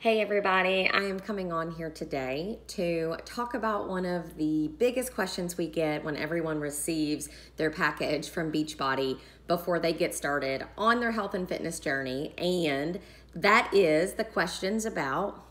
Hey everybody, I am coming on here today to talk about one of the biggest questions we get when everyone receives their package from Beachbody before they get started on their health and fitness journey, and that is the questions about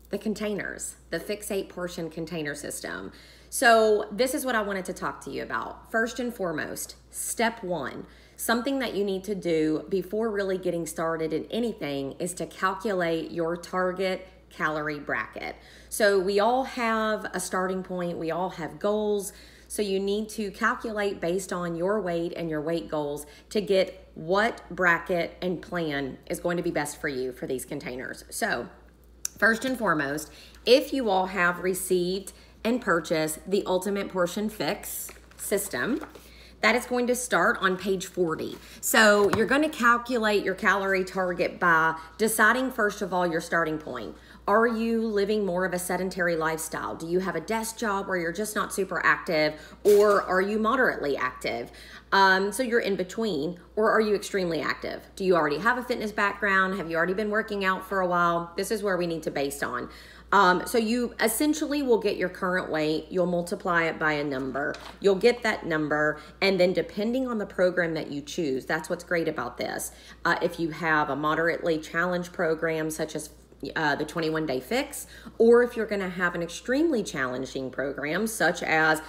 the containers, the Fix 8 portion container system. So this is what I wanted to talk to you about. First and foremost, step one. Something that you need to do before really getting started in anything is to calculate your target calorie bracket. So we all have a starting point, we all have goals, so you need to calculate based on your weight and your weight goals to get what bracket and plan is going to be best for you for these containers. So first and foremost, if you all have received and purchased the Ultimate Portion Fix system, that is going to start on page 40. So you're going to calculate your calorie target by deciding, first of all, your starting point. Are you living more of a sedentary lifestyle? Do you have a desk job where you're just not super active, or are you moderately active? So you're in between, or are you extremely active? Do you already have a fitness background? Have you already been working out for a while? This is where we need to base on. So you essentially will get your current weight, you'll multiply it by a number, you'll get that number, and then depending on the program that you choose, that's what's great about this. If you have a moderately challenged program such as the 21-day fix, or if you're gonna have an extremely challenging program such as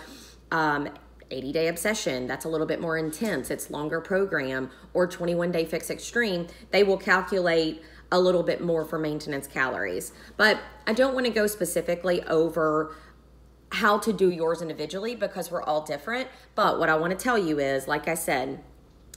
80-day obsession, that's a little bit more intense, it's longer program, or 21-day fix extreme, they will calculate a little bit more for maintenance calories. But I don't want to go specifically over how to do yours individually because we're all different. But what I want to tell you is, like I said,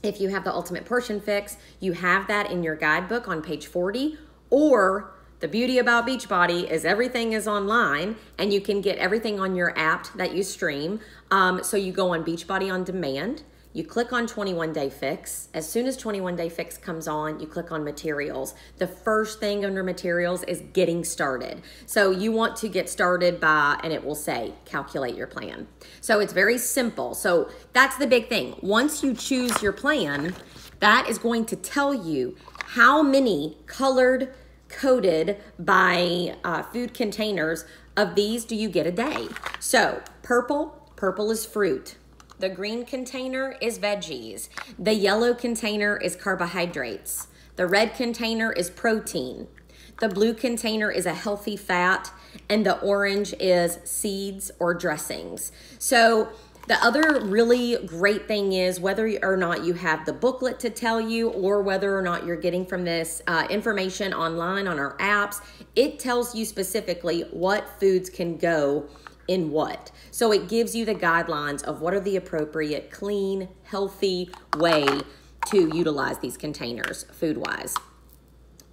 if you have the Ultimate Portion Fix, you have that in your guidebook on page 40, or the beauty about Beachbody is everything is online and you can get everything on your app that you stream. So you go on Beachbody on Demand, you click on 21-day fix. As soon as 21-day fix comes on, you click on materials. The first thing under materials is getting started. So you want to get started by, and it will say, calculate your plan. So it's very simple. So that's the big thing. Once you choose your plan, that is going to tell you how many colored, coded by food containers of these do you get a day. So purple is fruit. The green container is veggies. The yellow container is carbohydrates. The red container is protein. The blue container is a healthy fat, and the orange is seeds or dressings. So the other really great thing is whether or not you have the booklet to tell you or whether or not you're getting from this information online on our apps, it tells you specifically what foods can go in what. So it gives you the guidelines of what are the appropriate, clean, healthy way to utilize these containers food-wise.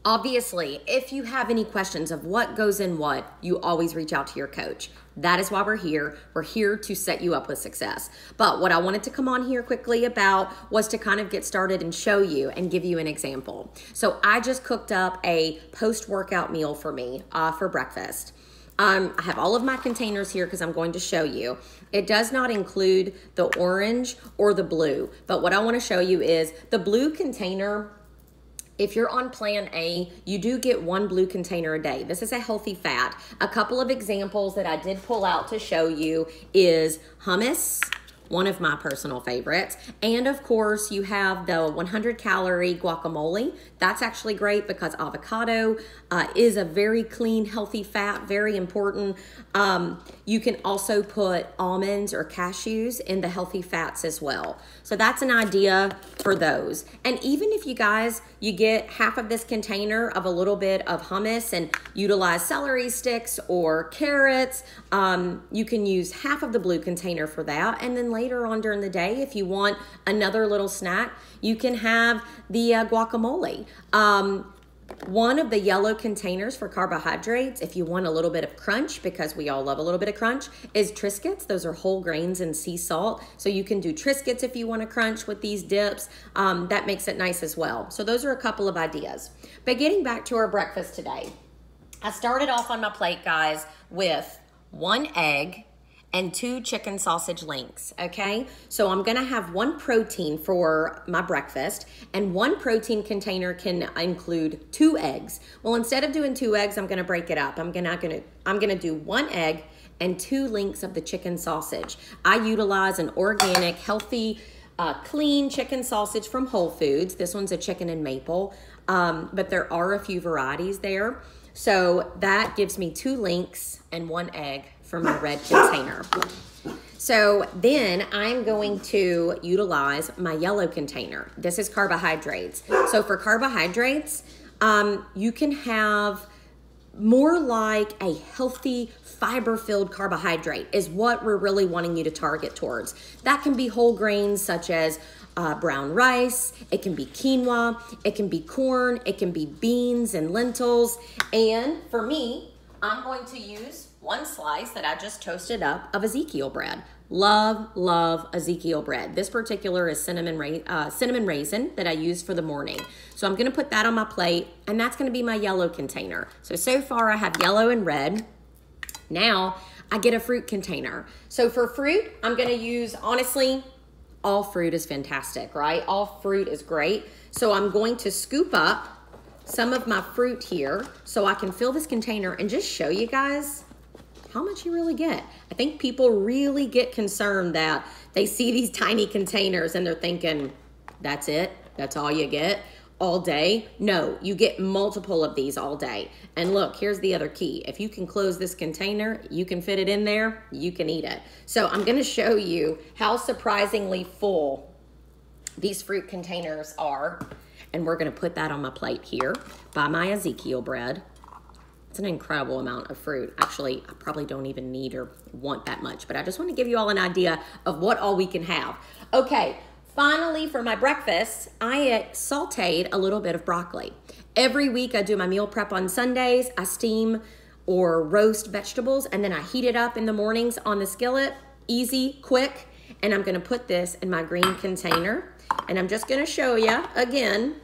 Obviously, if you have any questions of what goes in what, you always reach out to your coach. That is why we're here. We're here to set you up with success. But what I wanted to come on here quickly about was to kind of get started and show you and give you an example. So I just cooked up a post-workout meal for me for breakfast. I have all of my containers here because I'm going to show you. It does not include the orange or the blue, but what I want to show you is the blue container. If you're on plan A, you do get one blue container a day. This is a healthy fat. A couple of examples that I did pull out to show you is hummus, one of my personal favorites. And of course, you have the 100-calorie guacamole. That's actually great because avocado is a very clean, healthy fat, very important. You can also put almonds or cashews in the healthy fats as well. So that's an idea for those. And even if you guys, you get half of this container of a little bit of hummus and utilize celery sticks or carrots, you can use half of the blue container for that. And then later on during the day, if you want another little snack, you can have the guacamole. One of the yellow containers for carbohydrates, if you want a little bit of crunch, because we all love a little bit of crunch, is Triscuits. Those are whole grains and sea salt. So you can do Triscuits if you want to crunch with these dips. That makes it nice as well. So those are a couple of ideas. But getting back to our breakfast today, I started off on my plate, guys, with 1 egg and 2 chicken sausage links, okay? So I'm gonna have 1 protein for my breakfast, and 1 protein container can include 2 eggs. Well, instead of doing 2 eggs, I'm gonna break it up. I'm gonna do 1 egg and 2 links of the chicken sausage. I utilize an organic, healthy, clean chicken sausage from Whole Foods. This one's a chicken and maple, but there are a few varieties there. So that gives me 2 links and 1 egg for my red container. So then I'm going to utilize my yellow container. This is carbohydrates. So for carbohydrates, you can have more like a healthy fiber-filled carbohydrate is what we're really wanting you to target towards. That can be whole grains such as brown rice, it can be quinoa, it can be corn, it can be beans and lentils. And for me, I'm going to use 1 slice that I just toasted up of Ezekiel bread. Love Ezekiel bread. This particular is cinnamon raisin that I use for the morning. So I'm gonna put that on my plate, and that's gonna be my yellow container. So far I have yellow and red. Now I get a fruit container. So for fruit, I'm gonna use, honestly, all fruit is fantastic, right? All fruit is great. So I'm going to scoop up some of my fruit here so I can fill this container and just show you guys how much you really get. I think people really get concerned that they see these tiny containers and they're thinking, that's it? That's all you get all day? No, you get multiple of these all day. And look, here's the other key. If you can close this container, you can fit it in there, you can eat it. So I'm gonna show you how surprisingly full these fruit containers are. And we're gonna put that on my plate here by my Ezekiel bread. It's an incredible amount of fruit. Actually, I probably don't even need or want that much, but I just want to give you all an idea of what all we can have. Okay, finally for my breakfast, I sauteed a little bit of broccoli. Every week I do my meal prep on Sundays. I steam or roast vegetables, and then I heat it up in the mornings on the skillet. Easy, quick, and I'm gonna put this in my green container, and I'm just gonna show you again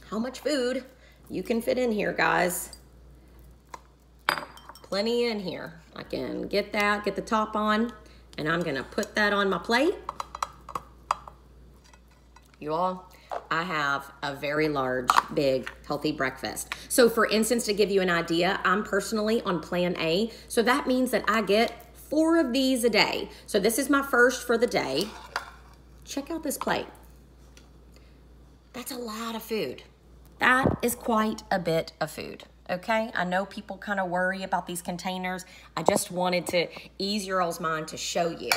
how much food you can fit in here, guys. Plenty in here. I can get the top on, and I'm gonna put that on my plate. You all, I have a very large, big, healthy breakfast. So for instance, to give you an idea, I'm personally on plan A, so that means that I get 4 of these a day. So this is my first for the day. Check out this plate. That's a lot of food. That is quite a bit of food. Okay, I know people kind of worry about these containers. I just wanted to ease your all's mind to show you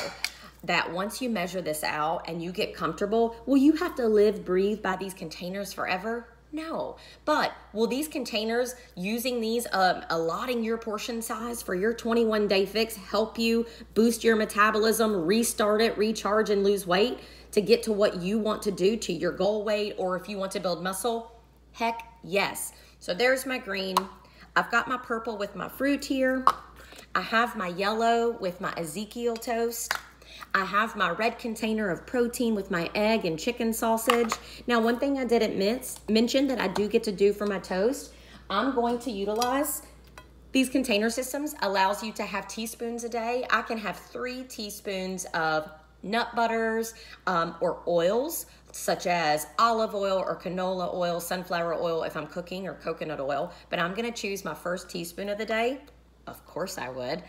that once you measure this out and you get comfortable, will you have to live, breathe by these containers forever? No, but will these containers, using these, allotting your portion size for your 21-day fix, help you boost your metabolism, restart it, recharge, and lose weight to get to what you want to do, to your goal weight, or if you want to build muscle? Heck yes. So there's my green. I've got my purple with my fruit here. I have my yellow with my Ezekiel toast. I have my red container of protein with my egg and chicken sausage. Now, one thing I didn't mention that I do get to do for my toast, I'm going to utilize these container systems. Allows you to have teaspoons a day. I can have 3 teaspoons of nut butters or oils, such as olive oil or canola oil, sunflower oil if I'm cooking, or coconut oil. But I'm gonna choose my first teaspoon of the day. Of course I would.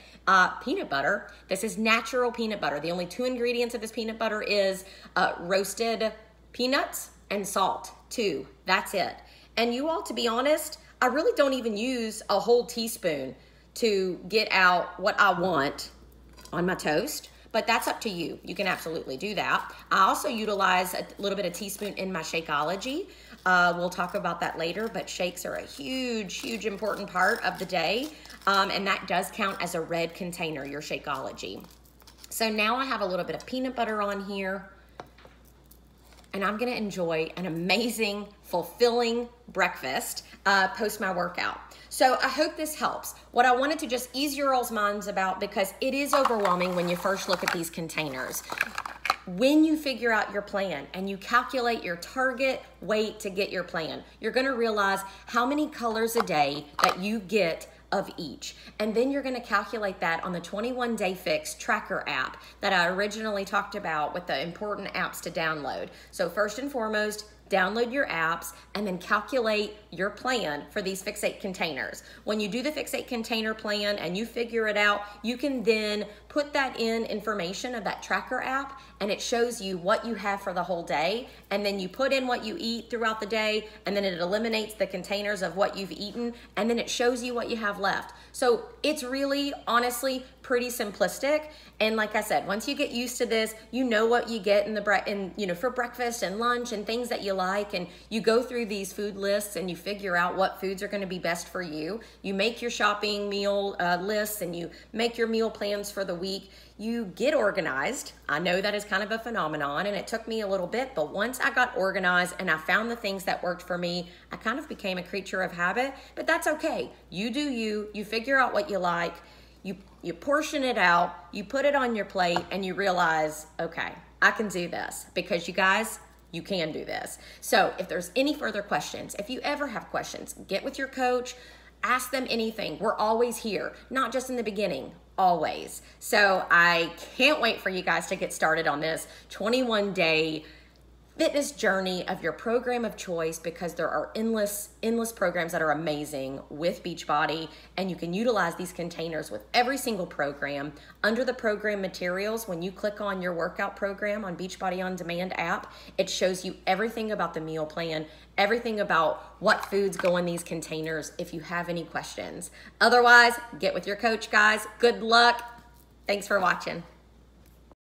Peanut butter. This is natural peanut butter. The only 2 ingredients of this peanut butter is roasted peanuts and salt, 2. That's it. And you all, to be honest, I really don't even use a whole teaspoon to get out what I want on my toast. But that's up to you. You can absolutely do that. I also utilize a little bit of teaspoon in my Shakeology. We'll talk about that later, but shakes are a huge important part of the day. And that does count as a red container, your Shakeology. So now I have a little bit of peanut butter on here, and I'm gonna enjoy an amazing, fulfilling breakfast post my workout. So I hope this helps. What I wanted to just ease your all's minds about, because it is overwhelming when you first look at these containers. When you figure out your plan and you calculate your target weight to get your plan, you're gonna realize how many colors a day that you get of each. And then you're gonna calculate that on the 21-day fix tracker app that I originally talked about with the important apps to download. So first and foremost, download your apps and then calculate your plan for these Fix8 containers. When you do the Fix8 container plan and you figure it out, you can then put that in information of that tracker app, and it shows you what you have for the whole day. And then you put in what you eat throughout the day, and then it eliminates the containers of what you've eaten, and then it shows you what you have left. So it's really, honestly, pretty simplistic. And like I said, once you get used to this, you know what you get for breakfast and lunch and things that you like, and you go through these food lists and you figure out what foods are going to be best for you. You make your shopping meal lists and you make your meal plans for the week. You get organized. I know that is kind of a phenomenon, and it took me a little bit, but once I got organized and I found the things that worked for me, I kind of became a creature of habit. But that's okay. You do you figure out what you like, you portion it out, you put it on your plate, and you realize, okay, I can do this, because you guys, you can do this. So if there's any further questions, if you ever have questions, get with your coach, ask them anything. We're always here, not just in the beginning, always. So I can't wait for you guys to get started on this 21-day fitness journey of your program of choice, because there are endless programs that are amazing with Beachbody, and you can utilize these containers with every single program. Under the program materials, when you click on your workout program on Beachbody On Demand app, it shows you everything about the meal plan, everything about what foods go in these containers if you have any questions. Otherwise, get with your coach, guys. Good luck. Thanks for watching.